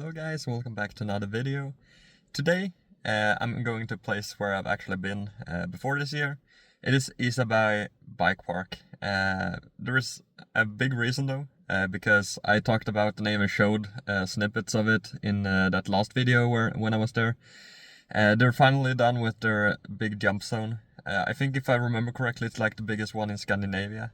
Hello guys, welcome back to another video. Today I'm going to a place where I've actually been before this year. It is Isaberg Bikepark. There is a big reason though, because I talked about and I even showed snippets of it in that last video when I was there. They're finally done with their big jump zone. I think if I remember correctly, it's like the biggest one in Scandinavia.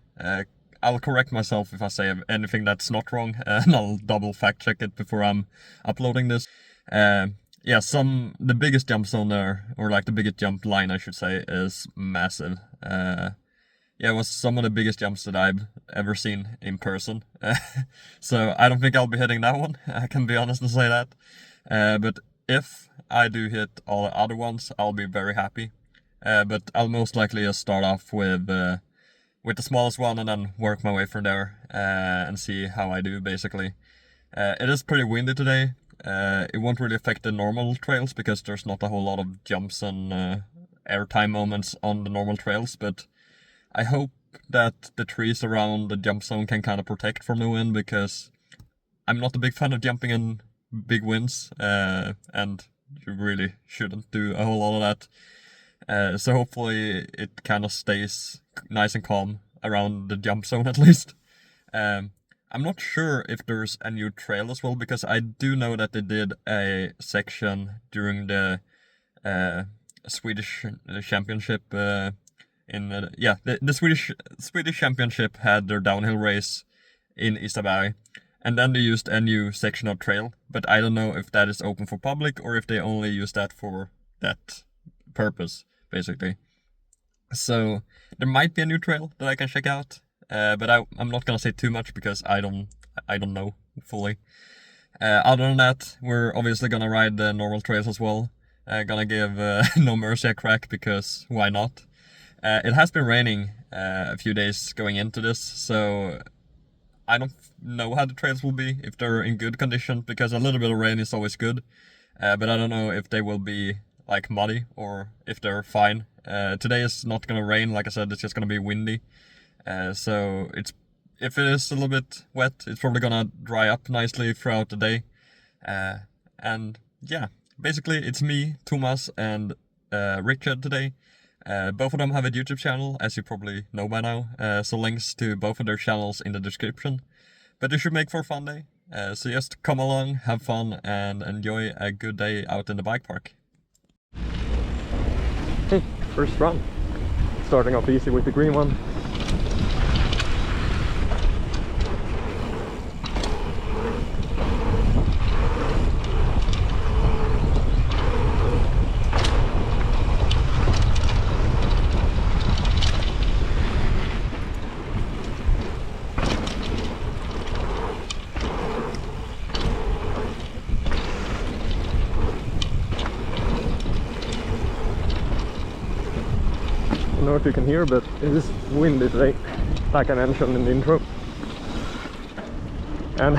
I'll correct myself if I say anything that's not wrong, and I'll double fact check it before I'm uploading this. The biggest jump zone there, or like the biggest jump line I should say, is massive. It was some of the biggest jumps that I've ever seen in person. So I don't think I'll be hitting that one, I can be honest and say that. But if I do hit all the other ones, I'll be very happy. But I'll most likely just start off with the smallest one and then work my way from there and see how I do, basically. It is pretty windy today. It won't really affect the normal trails because there's not a whole lot of jumps and airtime moments on the normal trails, but I hope that the trees around the jump zone can kind of protect from the wind, because I'm not a big fan of jumping in big winds, and you really shouldn't do a whole lot of that. So hopefully it kind of stays nice and calm around the jump zone at least. I'm not sure if there's a new trail as well, because I do know that they did a section during the Swedish championship. The Swedish championship had their downhill race in Isaberg, and then they used a new section of trail, but I don't know if that is open for public or if they only use that for that purpose, basically. So there might be a new trail that I can check out, but I'm not gonna say too much because I don't know fully. Other than that, we're obviously gonna ride the normal trails as well. Gonna give No Mercy a crack, because why not? It has been raining a few days going into this, so I don't know how the trails will be, if they're in good condition, because a little bit of rain is always good. But I don't know if they will be like muddy or if they're fine. Today is not gonna rain, like I said, it's just gonna be windy. So if it is a little bit wet, it's probably gonna dry up nicely throughout the day. And yeah, basically it's me, Thomas, and Richard today. Both of them have a YouTube channel, as you probably know by now, so links to both of their channels in the description. But it should make for a fun day. So just come along, have fun, and enjoy a good day out in the bike park. Hey, first run. Starting off easy with the green one. I don't know if you can hear, but it is windy today, like I mentioned in the intro. And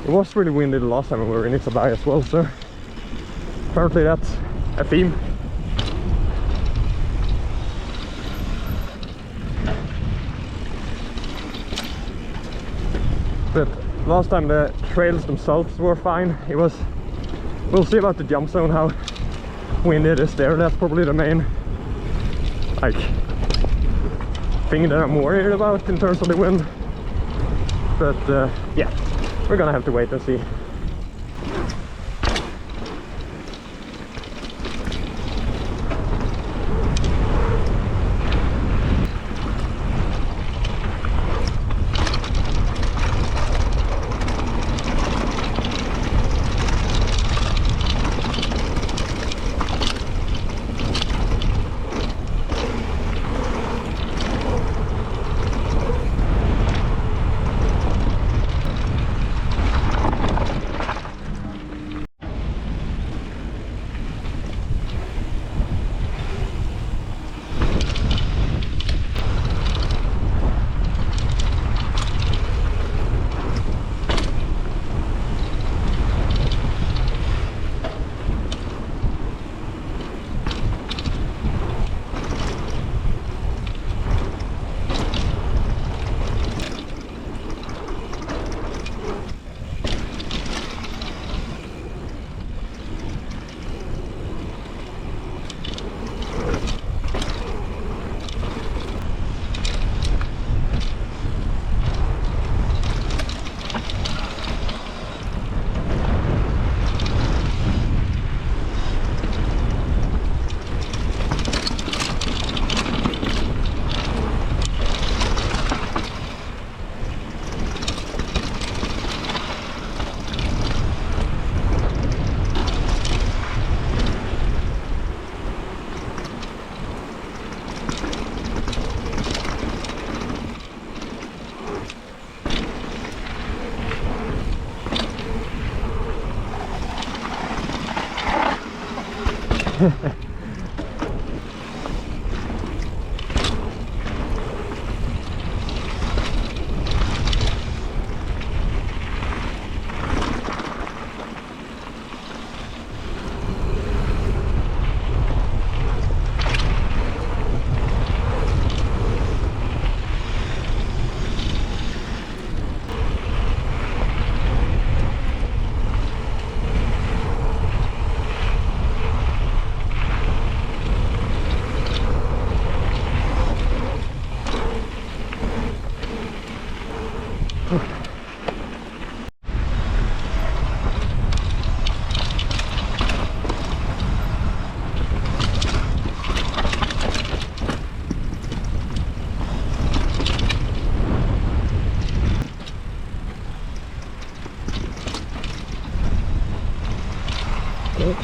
it was really windy the last time we were in Isaberg as well, so apparently that's a theme. But last time the trails themselves were fine. We'll see about the jump zone, how windy it is there. That's probably the main thing that I'm worried about in terms of the wind. But yeah, we're gonna have to wait and see.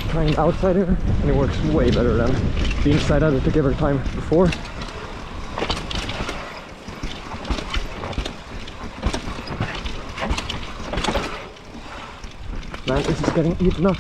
Trying the outside here, and it works way better than the inside that it took every time before. Man, this is getting eaten up.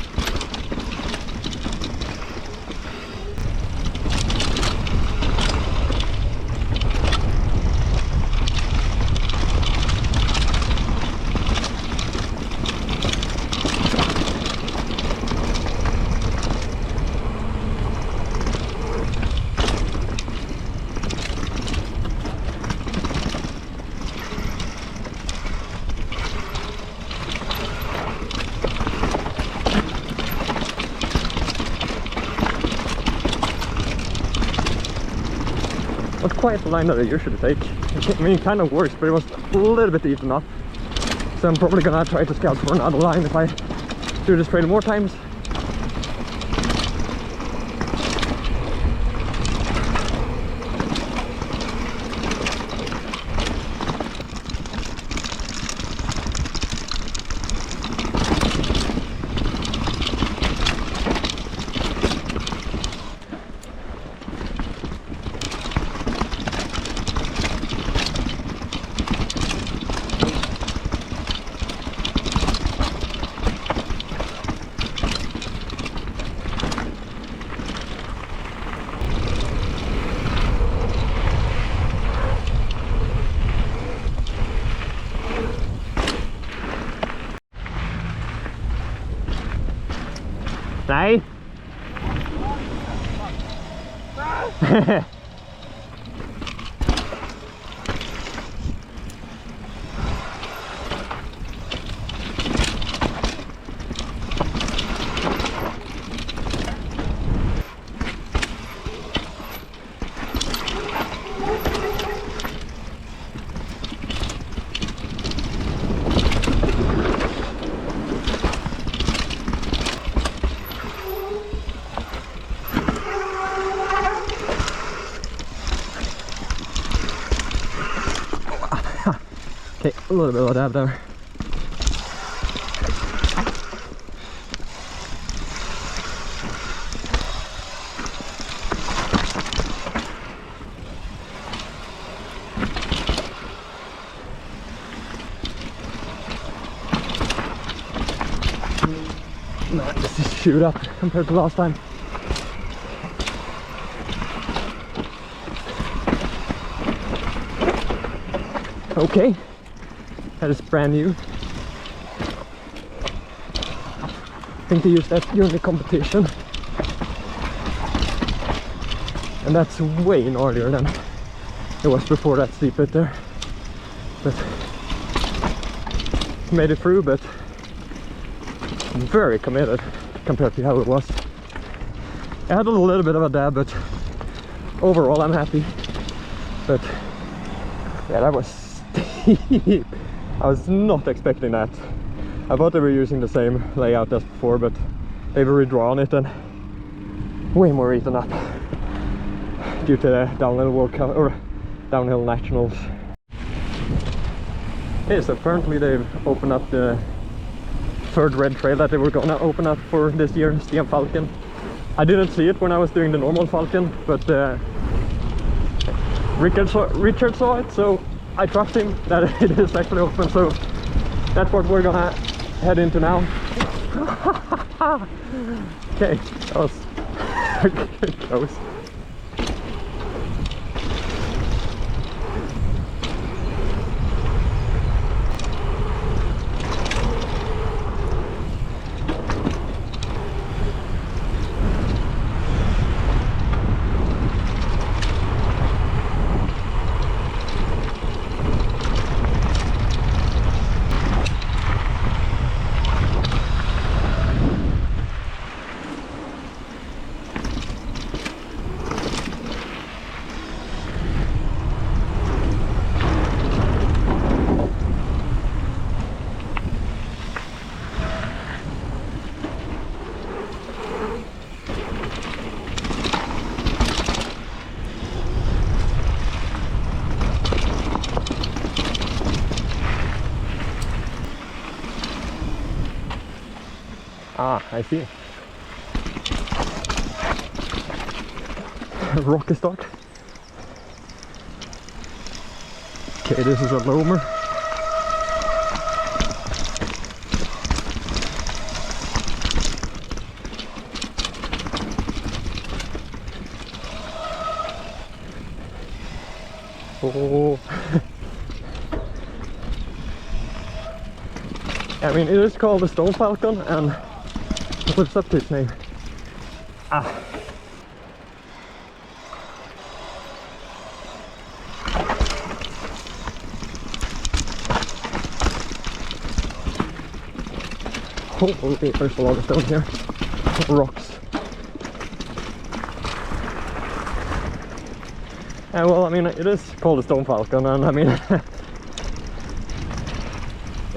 Not quite the line that I usually take. I mean, it kind of works, but it was a little bit eaten up. So I'm probably gonna try to scout for another line if I do this trail more times. Nej. Okay, a little bit of a dab there. Man, this is chewed up compared to last time. Okay. That is brand new. I think they used that during the competition. And that's way gnarlier than it was before that steep bit there. But made it through, but very committed compared to how it was. I had a little bit of a dab, but overall I'm happy. But yeah, that was steep. I was not expecting that. I thought they were using the same layout as before, but they've redrawn it and way more eaten up due to the downhill World Cup or downhill nationals. Okay, so apparently they've opened up the third red trail that they were gonna open up for this year, Stenfalken. I didn't see it when I was doing the normal Falken, but Richard saw it, so I trust him that it is actually open, so that's what we're gonna head into now. Okay, that was it goes. Ah, I see. Rocky start. Okay, this is a loamer. Oh. I mean, it is called the Stenfalken, and what lives up to its name? Ah. Oh, okay, there's a lot of stones here. Rocks. Well, I mean, it is called a Stenfalken, and I mean,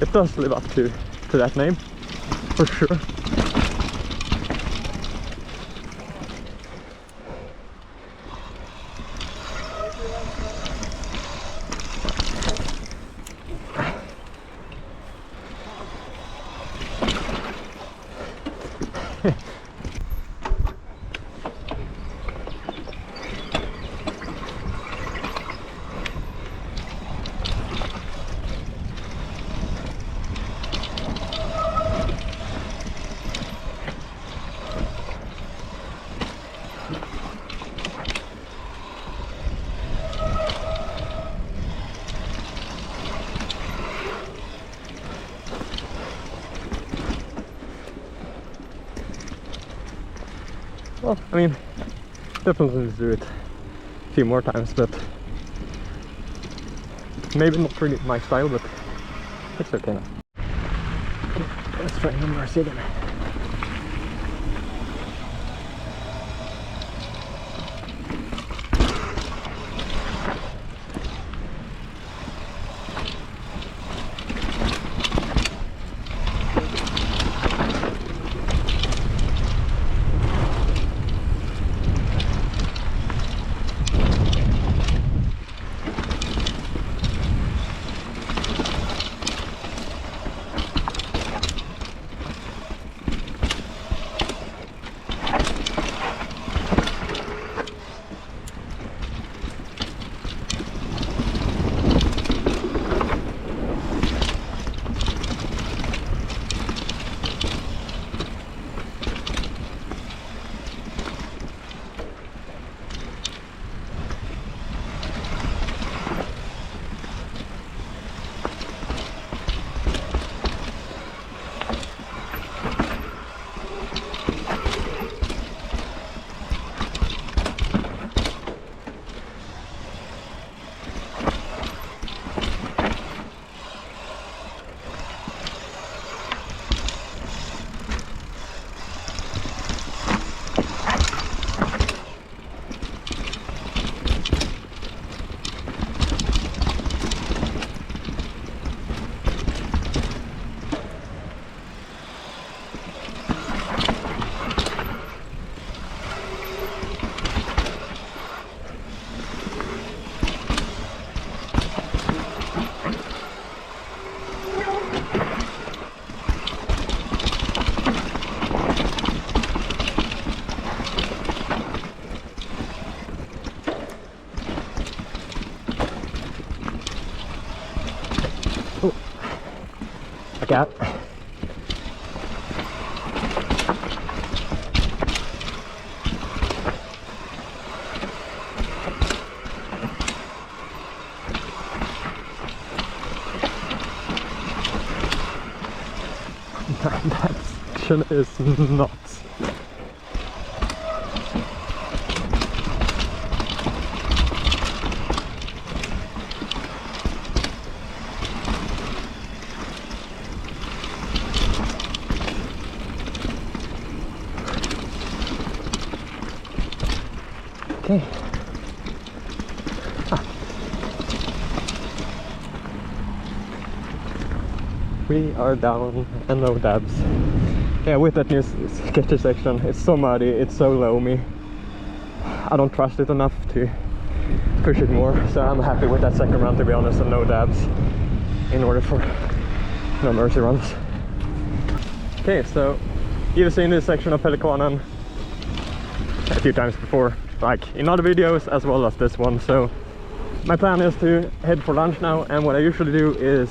it does live up to that name, for sure. Well, I mean, definitely do it a few more times, but maybe not really my style, but it's okay now. Okay, let's try one more again. Out. section is nuts. Okay. We are down and no dabs. Yeah, with that new sketchy section, it's so muddy, it's so loamy. I don't trust it enough to push it more, so I'm happy with that second run, to be honest, and no dabs in order for no mercy runs. Okay, so you've seen this section of Pelikanen a few times before, like in other videos as well as this one. So my plan is to head for lunch now, and what I usually do is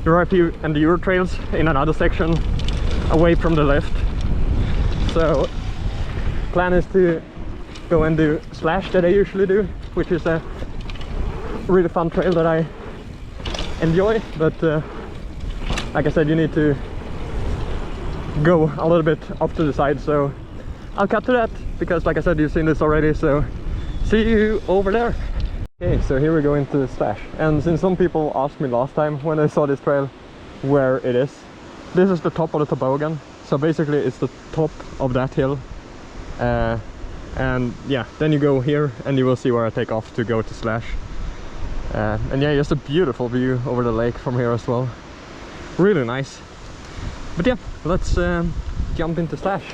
there are a few Enduro trails in another section away from the left. So plan is to go and do Slash that I usually do, which is a really fun trail that I enjoy, but like I said, you need to go a little bit up to the side, so I'll cut to that because, like I said, you've seen this already, so see you over there. Okay, so here we go into Slash, and since some people asked me last time when they saw this trail where it is, this is the top of the toboggan, so basically it's the top of that hill, and yeah, then you go here and you will see where I take off to go to Slash, and yeah, just a beautiful view over the lake from here as well, really nice. But yeah, let's jump into Slash.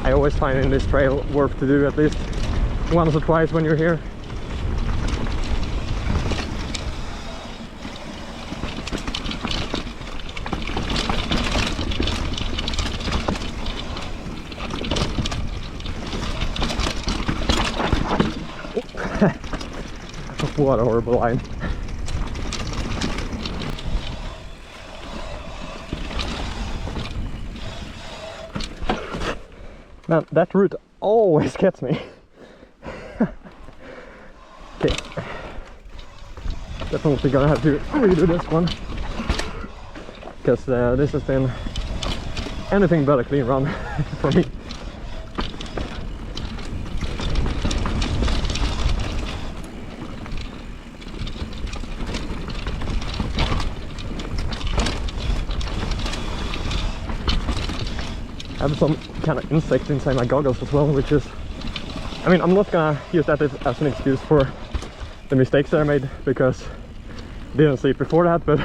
I always find this trail worth to do at least once or twice when you're here. What a horrible line. Man, that route always gets me. Okay, definitely gonna have to redo this one, because this has been anything but a clean run for me. I have some kind of insect inside my goggles as well, which is, I mean, I'm not gonna use that as an excuse for the mistakes that I made, because I didn't see it before that, but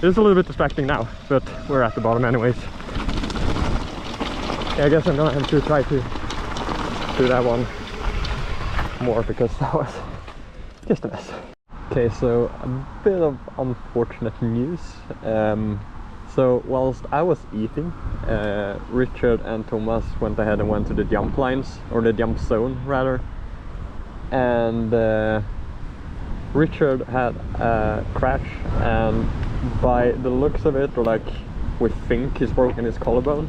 it's a little bit distracting now, but we're at the bottom anyways. Yeah, I guess I'm gonna have to try to do that one more, because that was just a mess. Okay, so a bit of unfortunate news. So whilst I was eating, Richard and Thomas went ahead and went to the jump lines, or the jump zone rather, and Richard had a crash, and by the looks of it, or like we think, he's broken his collarbone.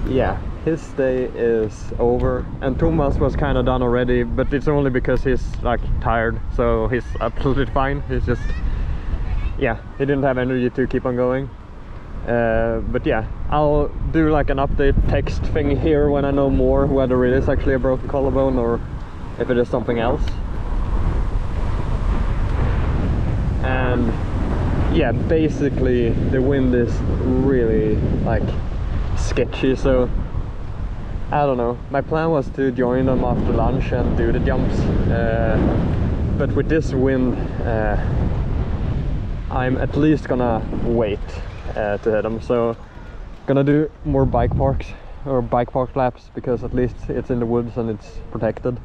Yeah, his day is over, and Thomas was kind of done already, but it's only because he's like tired, so he's absolutely fine. He's just, yeah, he didn't have energy to keep on going. But yeah, I'll do like an update text thing here when I know more, whether it is actually a broken collarbone or if it is something else. And yeah, basically the wind is really like sketchy, so I don't know. My plan was to join them after lunch and do the jumps, but with this wind I'm at least gonna wait to hit them. So gonna do more bike parks or bike park laps, because at least it's in the woods and it's protected,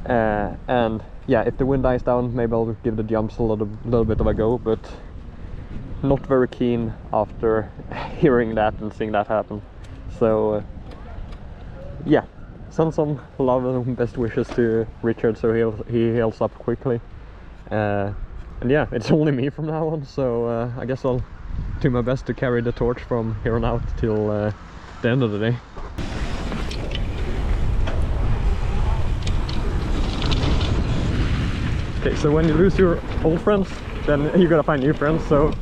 and yeah, if the wind dies down, maybe I'll give the jumps a little bit of a go, but not very keen after hearing that and seeing that happen. So yeah, send some love and best wishes to Richard so he heals up quickly, and yeah, it's only me from now on, so I guess I'll do my best to carry the torch from here on out till the end of the day. Okay, so when you lose your old friends, then you gotta find new friends. So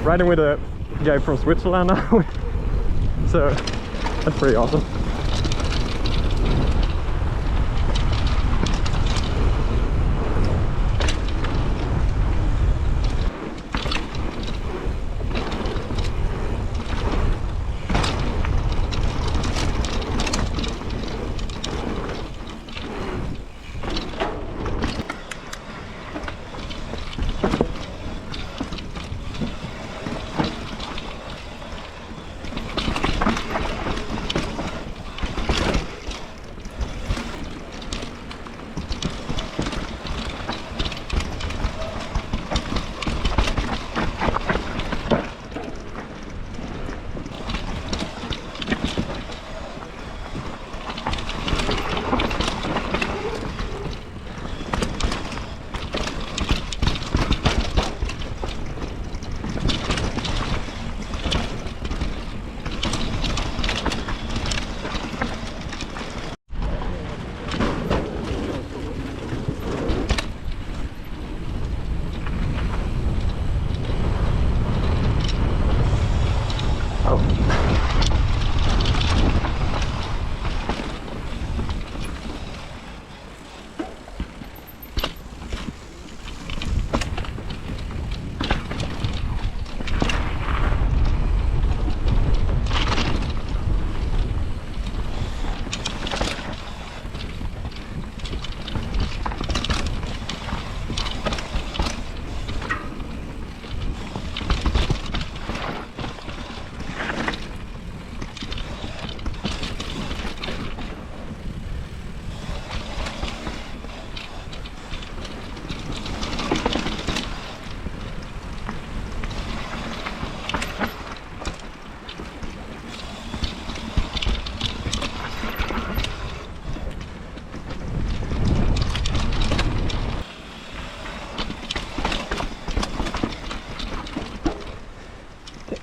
riding with a guy from Switzerland now, so that's pretty awesome.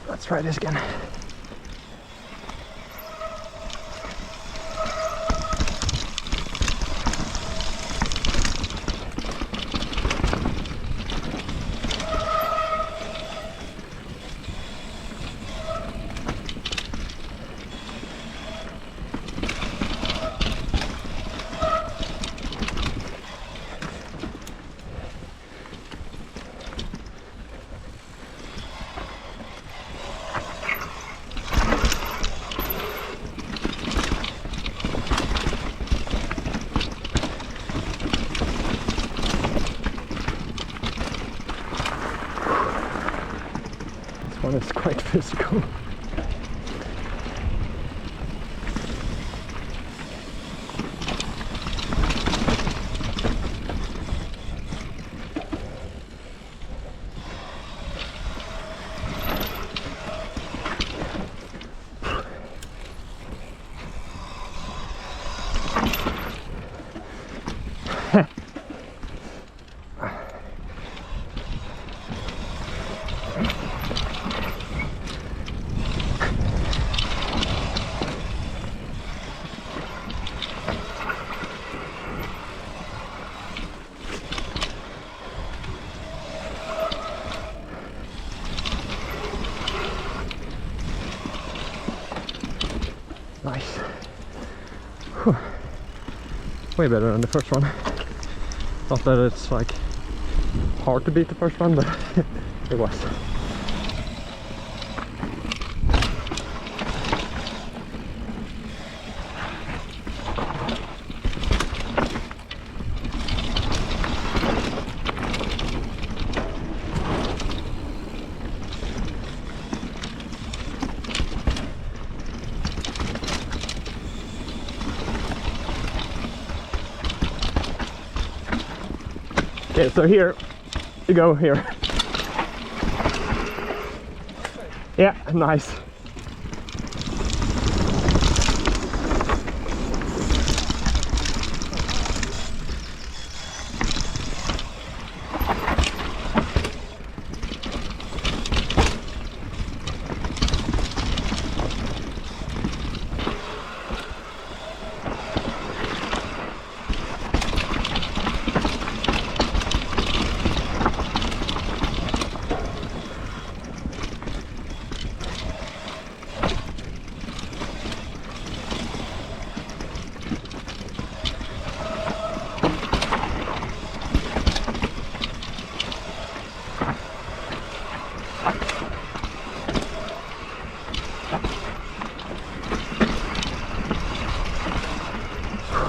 Let's try this again. One is quite physical. Nice. Whew. Way better than the first one. Not that it's like hard to beat the first one, but it was. Okay, so here you go here. Yeah, nice.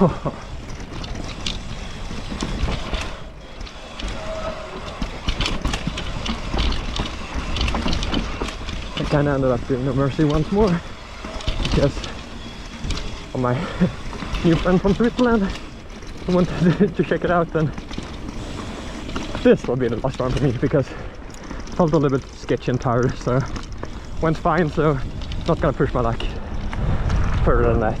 I kind of ended up doing No Mercy once more because of my new friend from Switzerland who wanted to check it out, and this will be the last one for me because I felt a little bit sketchy and tired, so went fine, so not gonna push my luck further than that.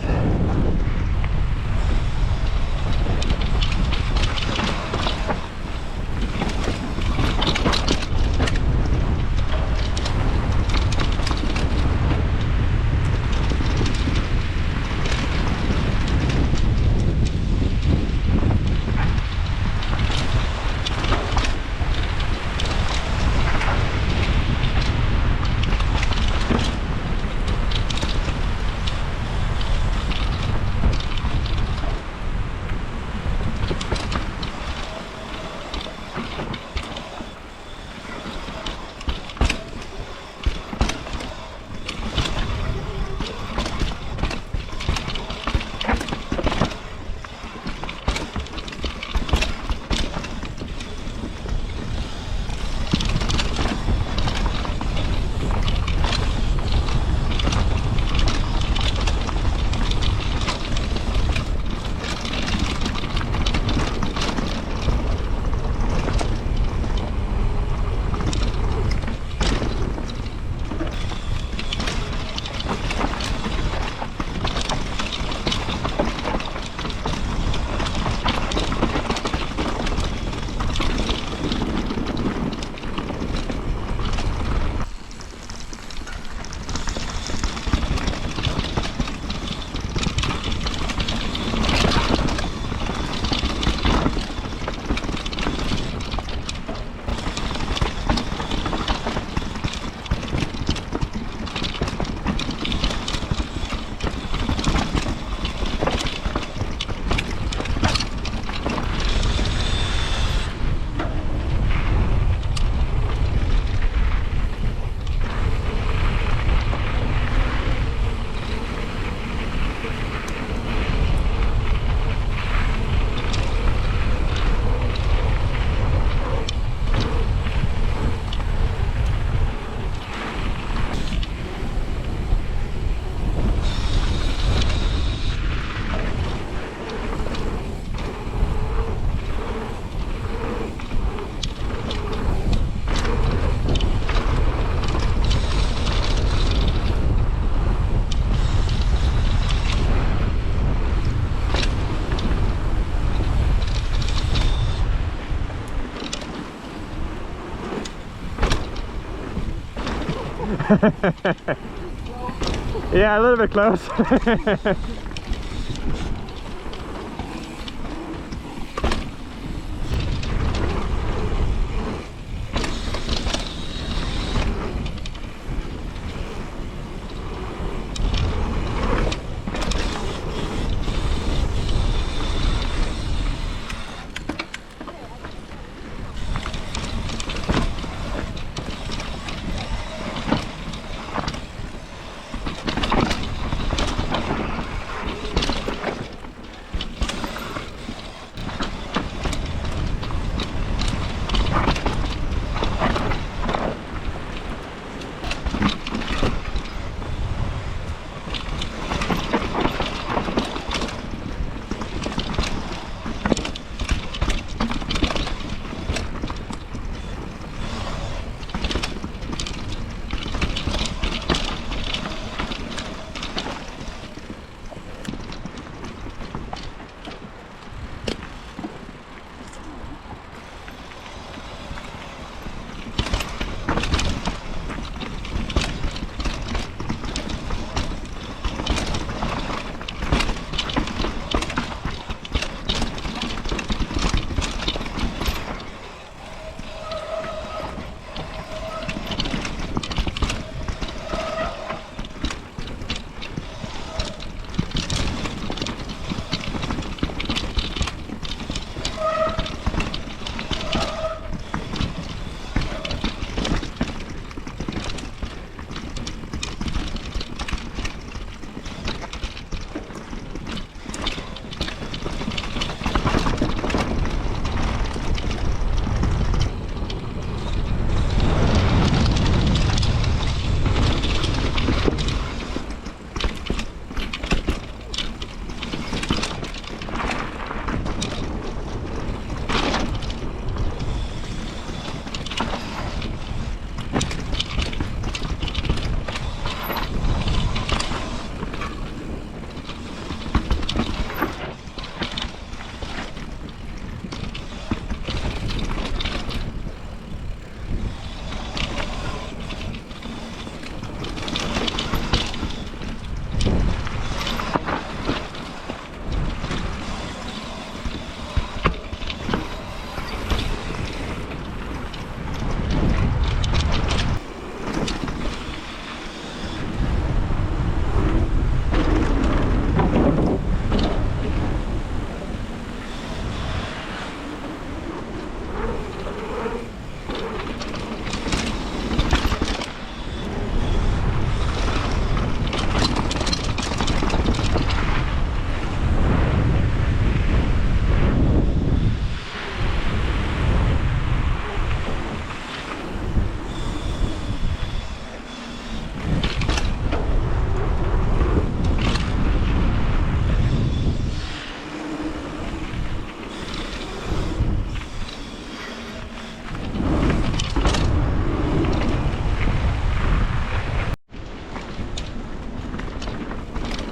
Yeah, a little bit close.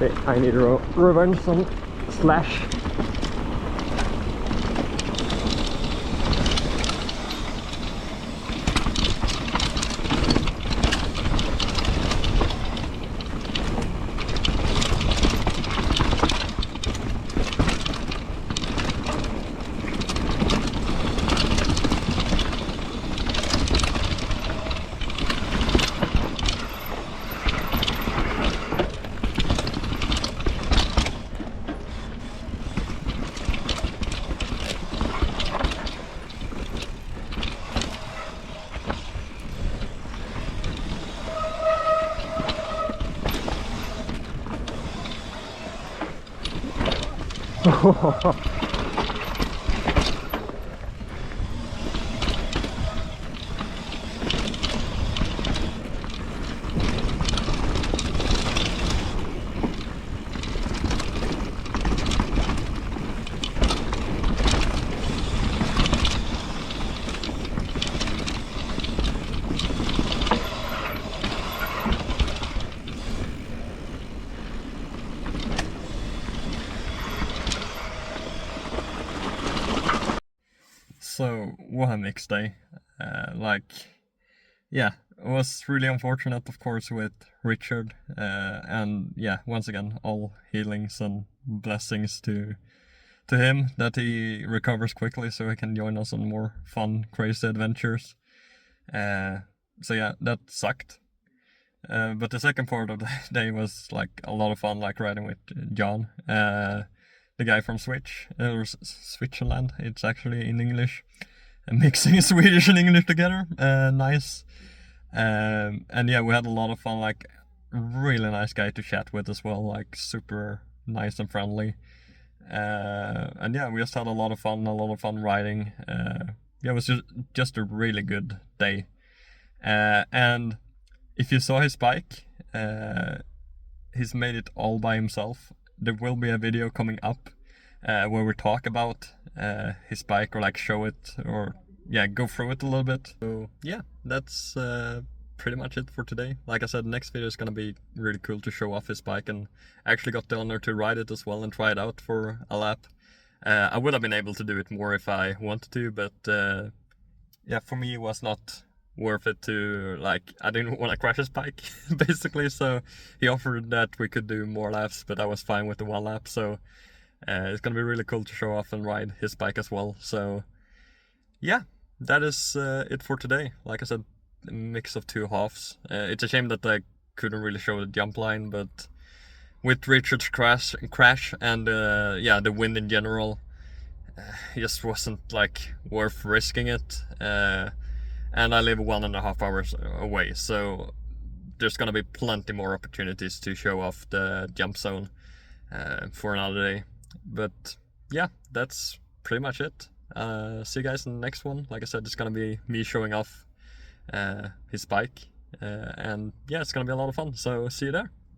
Okay, I need to revenge some slash. So, what a mixed day. Yeah, it was really unfortunate, of course, with Richard. And yeah, once again, all healings and blessings to him, that he recovers quickly so he can join us on more fun, crazy adventures. So yeah, that sucked. But the second part of the day was like a lot of fun, like riding with John, the guy from Switzerland. It's actually in English, and mixing Swedish and English together. Nice. And yeah, we had a lot of fun. Like, really nice guy to chat with as well. Like, super nice and friendly. And yeah, we just had a lot of fun riding. Yeah, it was just a really good day. And if you saw his bike, he's made it all by himself. There will be a video coming up where we talk about his bike, or like show it, or yeah, go through it a little bit. So yeah, that's pretty much it for today. Like I said, next video is gonna be really cool to show off his bike, and I actually got the honor to ride it as well and try it out for a lap. I would have been able to do it more if I wanted to, but yeah, for me it was not worth it to, like, I didn't want to crash his bike basically, so he offered that we could do more laps, but I was fine with the one lap. So it's gonna be really cool to show off and ride his bike as well. So yeah, that is it for today. Like I said, a mix of two halves. It's a shame that I couldn't really show the jump line, but with Richard's crash and yeah, the wind in general, it just wasn't like worth risking it. And I live 1.5 hours away, so there's gonna be plenty more opportunities to show off the jump zone for another day. But yeah, that's pretty much it. See you guys in the next one. Like I said, it's gonna be me showing off his bike, and yeah, it's gonna be a lot of fun. So see you there.